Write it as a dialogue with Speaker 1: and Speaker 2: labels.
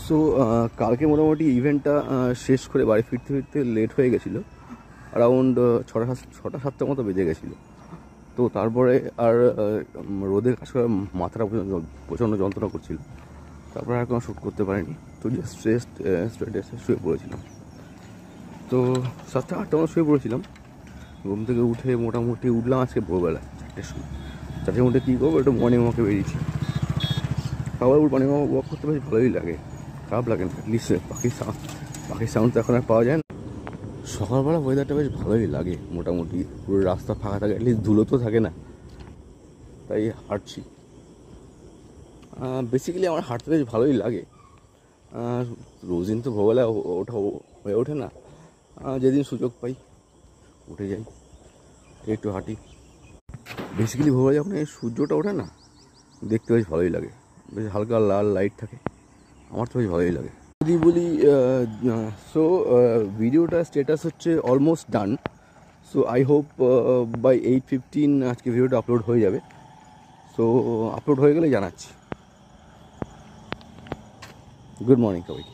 Speaker 1: So কালকে মোটামুটি ইভেন্টটা শেষ করে বাড়ি ফিরতে ফিরতে লেট হয়ে গেছিলো, অ্যারাউন্ড 6টা 7টার মতো বেজে গেছিলো। তো তারপরে আর রোদে কাজ করে মাথাটা প্রচণ্ড যন্ত্রণা করছিল, তারপরে আর কোনো শ্যুট করতে পারিনি। তো জাস্ট স্ট্রেট এসে শুয়ে পড়েছিলাম। তো 7টা 8টার মতো শুয়ে পড়েছিলাম। ঘুম থেকে উঠে মোটামুটি উঠলাম আজকে ভোরবেলা 4টের সময়। 4টের মধ্যে কী করবো, একটু মর্নিং ওয়াকে বেরিয়েছি। আবার মর্নিং ওয়াক করতে বেশ ভালোই লাগে, খারাপ লাগে না। অ্যাটলিস্ট পাখির সাউন্ড তো এখন আর পাওয়া যায় না। সকালবেলা ওয়েদারটা বেশ ভালোই লাগে, মোটামুটি পুরো রাস্তা ফাঁকা থাকে, অ্যাটলিস্ট ধুলো তো থাকে না, তাই হাঁটছি। বেসিক্যালি আমার হাঁটতে বেশ ভালোই লাগে। রোজদিন তো ভোরবেলা ওঠা হয়ে ওঠে না, যেদিন সুযোগ পাই উঠে যাই, একটু হাঁটি। বেসিক্যালি ভোরবেলা যখন এই সূর্যটা ওঠে না, দেখতে বেশ ভালোই লাগে, বেশ হালকা লাল লাইট থাকে, আমার তো বেশ ভালোই লাগে। যদি বলি সো ভিডিওটা স্ট্যাটাস হচ্ছে almost done. So I hope by 8:15 আজকে ভিডিওটা আপলোড হয়ে যাবে। সো আপলোড হয়ে গেলে জানাচ্ছি। গুড মর্নিং সবাই।